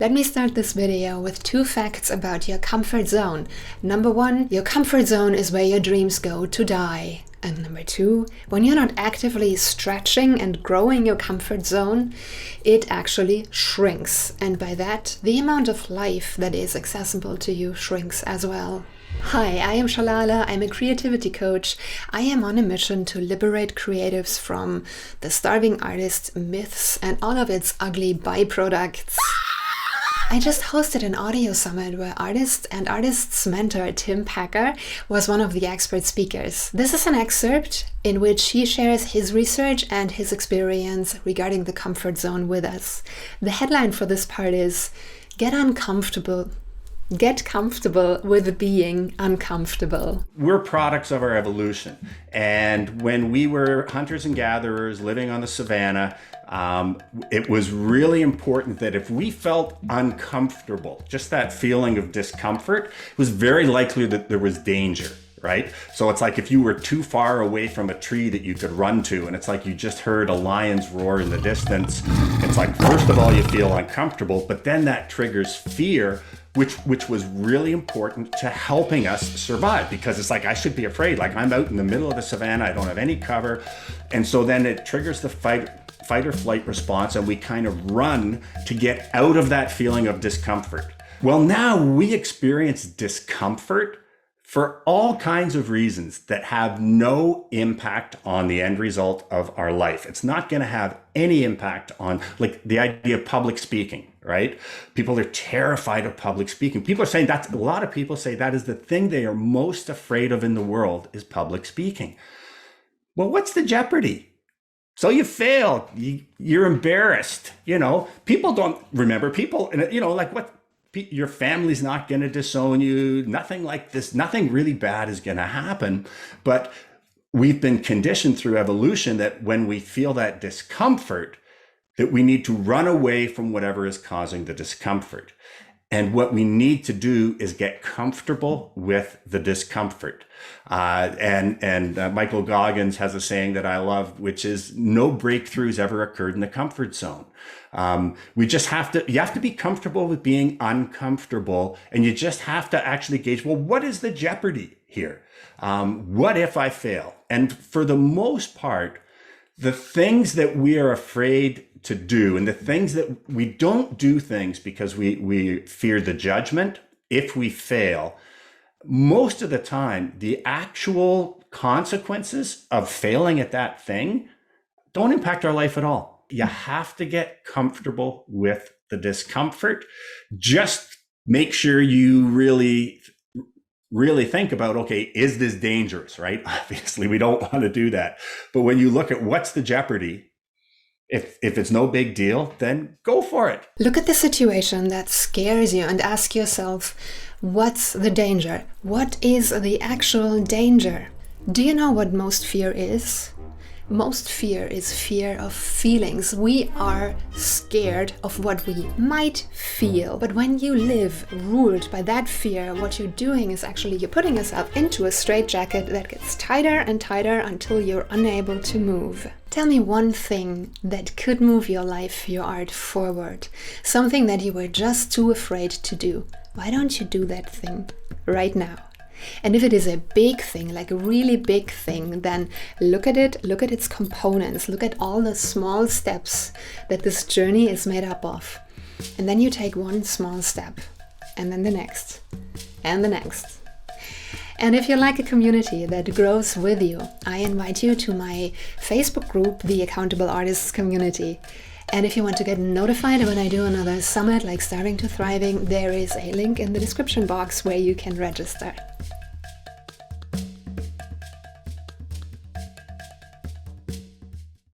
Let me start this video with 2 facts about your comfort zone. Number 1, your comfort zone is where your dreams go to die. And number 2, when you're not actively stretching and growing your comfort zone, it actually shrinks. And by that, the amount of life that is accessible to you shrinks as well. Hi, I am Shallalla. I'm a creativity coach. I am on a mission to liberate creatives from the starving artist myths and all of its ugly byproducts. I just hosted an audio summit where artist's mentor Tim Packer was one of the expert speakers. This is an excerpt in which he shares his research and his experience regarding the comfort zone with us. The headline for this part is, Get uncomfortable. Get comfortable with being uncomfortable. We're products of our evolution. And when we were hunters and gatherers living on the savannah, it was really important that if we felt uncomfortable, just that feeling of discomfort, it was very likely that there was danger, right? So it's like if you were too far away from a tree that you could run to, and it's like you just heard a lion's roar in the distance. It's like, first of all, you feel uncomfortable, but then that triggers fear, which was really important to helping us survive, because it's like, I should be afraid. Like, I'm out in the middle of the savannah, I don't have any cover. And so then it triggers the fight or flight response, and we kind of run to get out of that feeling of discomfort. Well, now we experience discomfort for all kinds of reasons that have no impact on the end result of our life. It's not going to have any impact on, like, the idea of public speaking, right? People are terrified of public speaking. People are saying a lot of people say that is the thing they are most afraid of in the world, is public speaking. Well, what's the jeopardy? So you failed, you're embarrassed, people don't remember people, like what? Your family's not going to disown you. Nothing like this. Nothing really bad is going to happen. But we've been conditioned through evolution that when we feel that discomfort, that we need to run away from whatever is causing the discomfort. And what we need to do is get comfortable with the discomfort. Michael Goggins has a saying that I love, which is, no breakthroughs ever occurred in the comfort zone. You have to be comfortable with being uncomfortable, and you just have to actually gauge, well, what is the jeopardy here? What if I fail? And for the most part, the things that we are afraid to do, and the things that we don't do things because we fear the judgment, if we fail, most of the time, the actual consequences of failing at that thing don't impact our life at all. You have to get comfortable with the discomfort. Just make sure you really think about, okay, is this dangerous, right? Obviously, we don't want to do that. But when you look at what's the jeopardy, if it's no big deal, then go for it. Look at the situation that scares you and ask yourself, what's the danger? What is the actual danger? Do you know what most fear is? Most fear is fear of feelings. We are scared of what we might feel. But when you live ruled by that fear, what you're doing is actually you're putting yourself into a straitjacket that gets tighter and tighter until you're unable to move. Tell me one thing that could move your life, your art forward. Something that you were just too afraid to do. Why don't you do that thing right now? And if it is a big thing, like a really big thing, then look at it, look at its components, look at all the small steps that this journey is made up of. And then you take one small step, and then the next, and the next. And if you like a community that grows with you, I invite you to my Facebook group, the Accountable Artists Community. And if you want to get notified when I do another summit like Starving to Thriving, there is a link in the description box where you can register.